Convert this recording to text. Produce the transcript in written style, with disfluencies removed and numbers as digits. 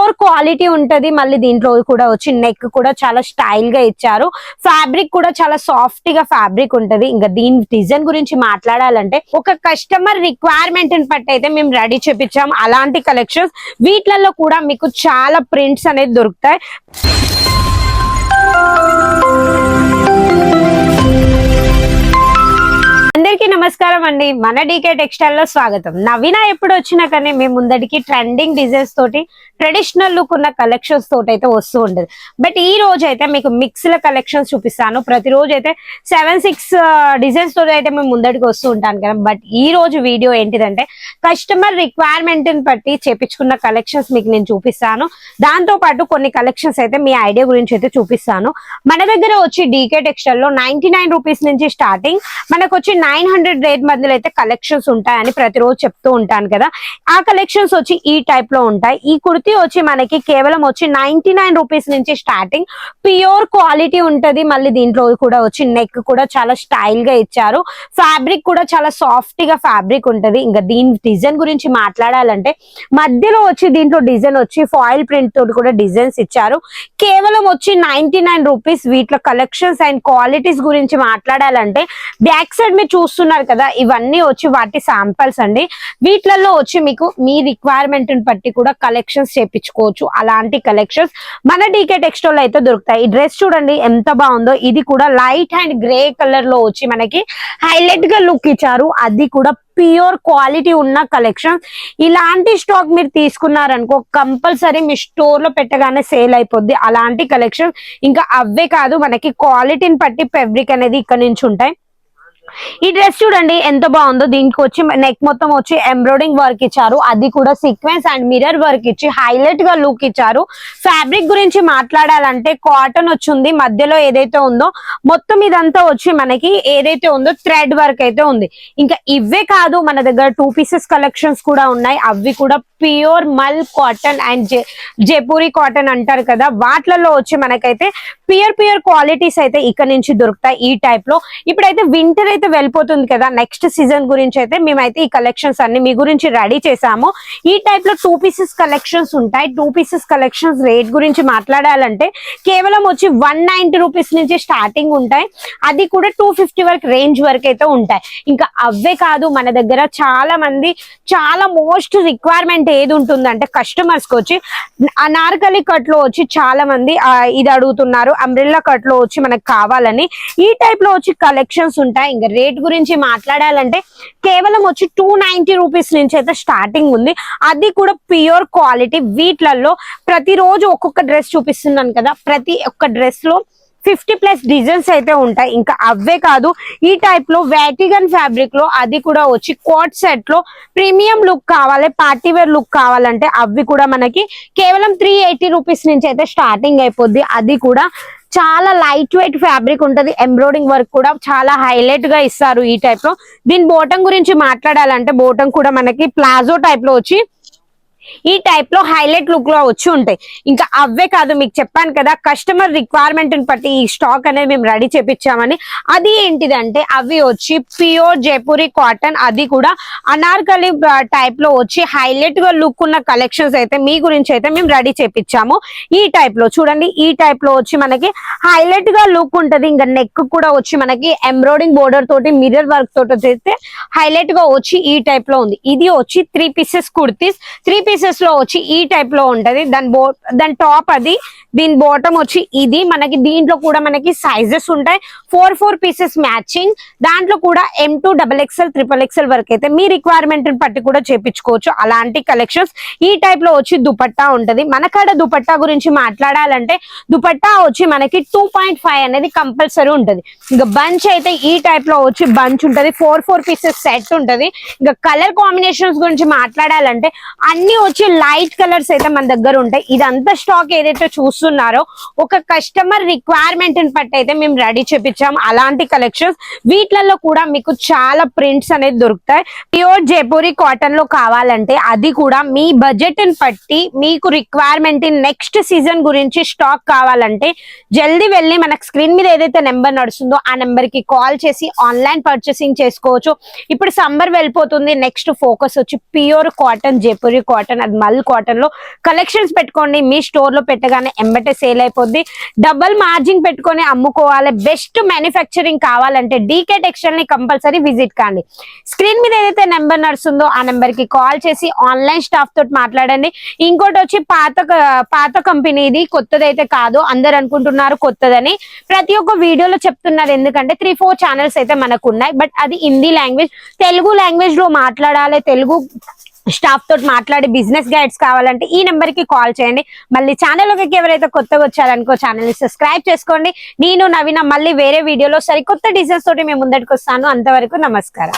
Pure quality ఉంటది. మళ్ళీ దీంట్లో కూడా వచ్చి నెక్ కూడా చాలా స్టైల్ గా ఇచ్చారు. ఫ్యాబ్రిక్ కూడా చాలా సాఫ్ట్ గా ఫ్యాబ్రిక్ ఉంటది. ఇంకా దీని డిజైన్ గురించి మాట్లాడాలంటే ఒక కస్టమర్ రిక్వైర్మెంట్ బట్టి అయితే మేము రెడీ చేపించాం. అలాంటి కలెక్షన్స్ వీటిలలో కూడా మీకు చాలా ప్రింట్స్ అనేది దొరుకుతాయి. అందరికీ నమస్కారం అండి. మన డీకే టెక్స్టైల్ లో స్వాగతం. నవీన ఎప్పుడు వచ్చినా కానీ మేము ముందటికి ట్రెండింగ్ డిజైన్స్ తోటి ట్రెడిషనల్ లుక్ ఉన్న కలెక్షన్స్ తోటి అయితే వస్తూ ఉంటుంది. బట్ ఈ రోజు అయితే మీకు మిక్స్ల కలెక్షన్స్ చూపిస్తాను. ప్రతిరోజు అయితే 7-6 డిజైన్స్ తోటి అయితే మేము ముందటికి వస్తూ ఉంటాను కదా. బట్ ఈ రోజు వీడియో ఏంటిదంటే కస్టమర్ రిక్వైర్మెంట్ ని బట్టి చేపించుకున్న కలెక్షన్స్ మీకు నేను చూపిస్తాను. దాంతో పాటు కొన్ని కలెక్షన్స్ అయితే మీ ఐడియా గురించి అయితే చూపిస్తాను. మన దగ్గర వచ్చి డీకే టెక్స్టైల్ లో 99 రూపీస్ నుంచి స్టార్టింగ్, మనకు వచ్చి 900 రేట్ మధ్యలో అయితే కలెక్షన్స్ ఉంటాయని ప్రతిరోజు చెప్తూ ఉంటాను కదా. ఆ కలెక్షన్స్ వచ్చి ఈ టైప్ లో ఉంటాయి. ఈ కుర్తీ వచ్చి మనకి కేవలం వచ్చి 99 రూపీస్ నుంచి స్టార్టింగ్, ప్యూర్ క్వాలిటీ ఉంటది. మళ్ళీ దీంట్లో కూడా వచ్చి నెక్ కూడా చాలా స్టైల్ గా ఇచ్చారు. ఫ్యాబ్రిక్ కూడా చాలా సాఫ్ట్ గా ఫ్యాబ్రిక్ ఉంటది. ఇంకా దీని డిజైన్ గురించి మాట్లాడాలంటే మధ్యలో వచ్చి దీంట్లో డిజైన్ వచ్చి ఫాయిల్ ప్రింట్ తోటి కూడా డిజైన్స్ ఇచ్చారు. కేవలం వచ్చి 99 రూపీస్. వీటిలో కలెక్షన్స్ అండ్ క్వాలిటీస్ గురించి మాట్లాడాలంటే బ్యాక్ సైడ్ మీరు చూస్తున్నారు కదా, ఇవన్నీ వచ్చి వాటి శాంపిల్స్ అండి. వీటిలలో వచ్చి మీకు మీ రిక్వైర్మెంట్ బట్టి కూడా కలెక్షన్స్ చేపించుకోవచ్చు. అలాంటి కలెక్షన్స్ మన డీకే టెక్స్టైల్ అయితే దొరుకుతాయి. ఈ డ్రెస్ చూడండి ఎంత బాగుందో. ఇది కూడా లైట్ అండ్ గ్రే కలర్ లో వచ్చి మనకి హైలైట్ గా లుక్ ఇచ్చారు. అది కూడా ప్యూర్ క్వాలిటీ ఉన్న కలెక్షన్. ఇలాంటి స్టాక్ మీరు తీసుకున్నారనుకో కంపల్సరీ మీ స్టోర్ లో పెట్టగానే సేల్ అయిపోద్ది. అలాంటి కలెక్షన్ ఇంకా అవే కాదు, మనకి క్వాలిటీని బట్టి ఫ్యాబ్రిక్ అనేది ఇక్కడ నుంచి ఉంటాయి. ఈ డ్రెస్ చూడండి ఎంత బాగుందో. దీనికి వచ్చి నెక్ మొత్తం వచ్చి ఎంబ్రాయిడింగ్ వర్క్ ఇచ్చారు. అది కూడా సీక్వెన్స్ అండ్ మిర్రర్ వర్క్ ఇచ్చి హైలైట్ గా లుక్ ఇచ్చారు. ఫ్యాబ్రిక్ గురించి మాట్లాడాలంటే కాటన్ వచ్చింది. మధ్యలో ఏదైతే ఉందో మొత్తం ఇదంతా వచ్చి మనకి ఏదైతే ఉందో థ్రెడ్ వర్క్ అయితే ఉంది. ఇంకా ఇవే కాదు, మన దగ్గర 2 పీసెస్ కలెక్షన్స్ కూడా ఉన్నాయి. అవి కూడా ప్యూర్ మల్ కాటన్ అండ్ జైపూరి కాటన్ అంటారు కదా, వాటిలలో వచ్చి మనకైతే ప్యూర్ క్వాలిటీస్ అయితే ఇక్కడ నుంచి దొరుకుతాయి. ఈ టైప్ లో ఇప్పుడైతే వింటర్ అయితే వెళ్ళిపోతుంది కదా, నెక్స్ట్ సీజన్ గురించి అయితే మేమైతే ఈ కలెక్షన్స్ అన్ని మీ గురించి రెడీ చేసాము. ఈ టైప్ లో 2 పీసెస్ కలెక్షన్స్ ఉంటాయి. 2 పీసెస్ కలెక్షన్స్ రేట్ గురించి మాట్లాడాలంటే కేవలం వచ్చి 190 రూపీస్ నుంచి స్టార్టింగ్ ఉంటాయి. అది కూడా 250 వరకు రేంజ్ వరకు అయితే ఉంటాయి. ఇంకా అవే కాదు, మన దగ్గర చాలా మంది చాలా మోస్ట్ రిక్వైర్మెంట్ ఏది ఉంటుందంటే కస్టమర్స్ కి వచ్చి అనార్కలి కట్ లో వచ్చి చాలా మంది ఇది అడుగుతున్నారు. అంబ్రెల్లా కట్ లో వచ్చి మనకు కావాలని ఈ టైప్ లో వచ్చి కలెక్షన్స్ ఉంటాయి. ఇంకా రేట్ గురించి మాట్లాడాలంటే కేవలం వచ్చి 290 రూపీస్ నుంచి అయితే స్టార్టింగ్ ఉంది. అది కూడా ప్యూర్ క్వాలిటీ. వీటిలలో ప్రతిరోజు ఒక్కొక్క డ్రెస్ చూపిస్తున్నాను కదా, ప్రతి ఒక్క డ్రెస్ లో 50+ డిజైన్స్ అయితే ఉంటాయి. ఇంకా అవే కాదు, ఈ టైప్ లో వాటిగన్ ఫ్యాబ్రిక్ లో అది కూడా వచ్చి కోట్ సెట్ లో ప్రీమియం లుక్ కావాలి, పార్టీ వేర్ లుక్ కావాలంటే అవి కూడా మనకి కేవలం 380 రూపీస్ నుంచి అయితే స్టార్టింగ్ అయిపోద్ది. అది కూడా చాలా లైట్ వెయిట్ ఫ్యాబ్రిక్ ఉంటది. ఎంబ్రాయిడింగ్ వర్క్ కూడా చాలా హైలైట్ గా ఇస్తారు ఈ టైప్ లో. దీని బోటం గురించి మాట్లాడాలంటే బోటం కూడా మనకి ప్లాజో టైప్ లో వచ్చి ఈ టైప్ లో హైలైట్ లుక్ లో వచ్చి ఉంటాయి. ఇంకా అవే కాదు, మీకు చెప్పాను కదా కస్టమర్ రిక్వైర్మెంట్ బట్టి ఈ స్టాక్ అనేది మేము రెడీ చేపించామని. అది ఏంటిదంటే అవి వచ్చి ప్యూర్ జైపూరి కాటన్, అది కూడా అనార్కలి టైప్ లో వచ్చి హైలైట్ గా లుక్ ఉన్న కలెక్షన్స్ అయితే మీ గురించి అయితే మేము రెడీ చేపించాము. ఈ టైప్ లో చూడండి, ఈ టైప్ లో వచ్చి మనకి హైలైట్ గా లుక్ ఉంటది. ఇంకా నెక్ కూడా వచ్చి మనకి ఎంబ్రాయిడింగ్ బోర్డర్ తోటి మిర్రర్ వర్క్ తోటి అయితే హైలైట్ గా వచ్చి ఈ టైప్ లో ఉంది. ఇది వచ్చి 3 పీసెస్ కుర్తీస్. 3 పీసెస్ లో వచ్చి ఈ టైప్ లో ఉంటది. దాని టాప్ అది, దీని బాటమ్ వచ్చి ఇది. మనకి దీంట్లో కూడా మనకి సైజెస్ ఉంటాయి. 4 పీసెస్ మ్యాచింగ్. దాంట్లో కూడా M2 XXL XXL వరకు అయితే మీ రిక్వైర్మెంట్ బట్టి కూడా చేపించుకోవచ్చు. అలాంటి కలెక్షన్స్ ఈ టైప్ లో వచ్చి దుపట్టా ఉంటది. మనకాడ దుపట్టా గురించి మాట్లాడాలంటే దుపట్టా వచ్చి మనకి 2.5 అనేది కంపల్సరీ ఉంటది. ఇంకా బంచ్ అయితే ఈ టైప్ లో వచ్చి బంచ్ ఉంటది. 4 పీసెస్ సెట్ ఉంటది. ఇంకా కలర్ కాంబినేషన్స్ గురించి మాట్లాడాలంటే అన్ని వచ్చి లైట్ కలర్స్ అయితే మన దగ్గర ఉంటాయి. ఇదంతా స్టాక్ ఏదైతే చూస్తున్నారో ఒక కస్టమర్ రిక్వైర్మెంట్ బట్టి అయితే మేము రెడీ చేపించాము. అలాంటి కలెక్షన్స్ వీటిలలో కూడా మీకు చాలా ప్రింట్స్ అనేది దొరుకుతాయి. ప్యూర్ జైపూరి కాటన్ లో కావాలంటే అది కూడా మీ బడ్జెట్ ని బట్టి మీకు రిక్వైర్మెంట్ నెక్స్ట్ సీజన్ గురించి స్టాక్ కావాలంటే జల్దీ వెళ్ళి మనకు స్క్రీన్ మీద ఏదైతే నెంబర్ నడుస్తుందో ఆ నెంబర్ కి కాల్ చేసి ఆన్లైన్ పర్చేసింగ్ చేసుకోవచ్చు. ఇప్పుడు సమ్మర్ వెళ్ళిపోతుంది, నెక్స్ట్ ఫోకస్ వచ్చి pure cotton Jaipuri cotton cotton, అది మల్ కాటన్ లో కలెక్షన్స్ పెట్టుకోండి. మీ స్టోర్ లో పెట్టగానే ఎంబటే సేల్ అయిపోద్ది. డబుల్ మార్జిన్ పెట్టుకొని అమ్ముకోవాలి. బెస్ట్ మ్యానుఫ్యాక్చరింగ్ కావాలంటే డీకే టెక్స్టైల్ ని కంపల్సరీ విజిట్ కాండి. స్క్రీన్ మీద ఏదైతే నెంబర్ నడుస్తుందో ఆ నెంబర్ కి కాల్ చేసి ఆన్లైన్ స్టాఫ్ తోటి మాట్లాడండి. ఇంకోటి వచ్చి పాత కంపెనీ, ఇది కొత్తదైతే కాదు. అందరు అనుకుంటున్నారు కొత్తదని, ప్రతి ఒక్క వీడియోలో చెప్తున్నారు. ఎందుకంటే 3-4 ఛానల్స్ అయితే మనకు ఉన్నాయి. బట్ అది హిందీ లాంగ్వేజ్, తెలుగు లాంగ్వేజ్ లో మాట్లాడాలి. తెలుగు స్టాఫ్ తోటి మాట్లాడి బిజినెస్ గైడ్స్ కావాలంటే ఈ నెంబర్ కి కాల్ చేయండి. మళ్ళీ ఛానల్లోకి ఎవరైతే కొత్తగా వచ్చారనుకో ఛానల్ ని సబ్స్క్రైబ్ చేసుకోండి. నేను నవీన మళ్ళీ వేరే వీడియోలో సరికొత్త డిజైన్స్ తోటి మేము ముందటికి వస్తాను. అంతవరకు నమస్కారం.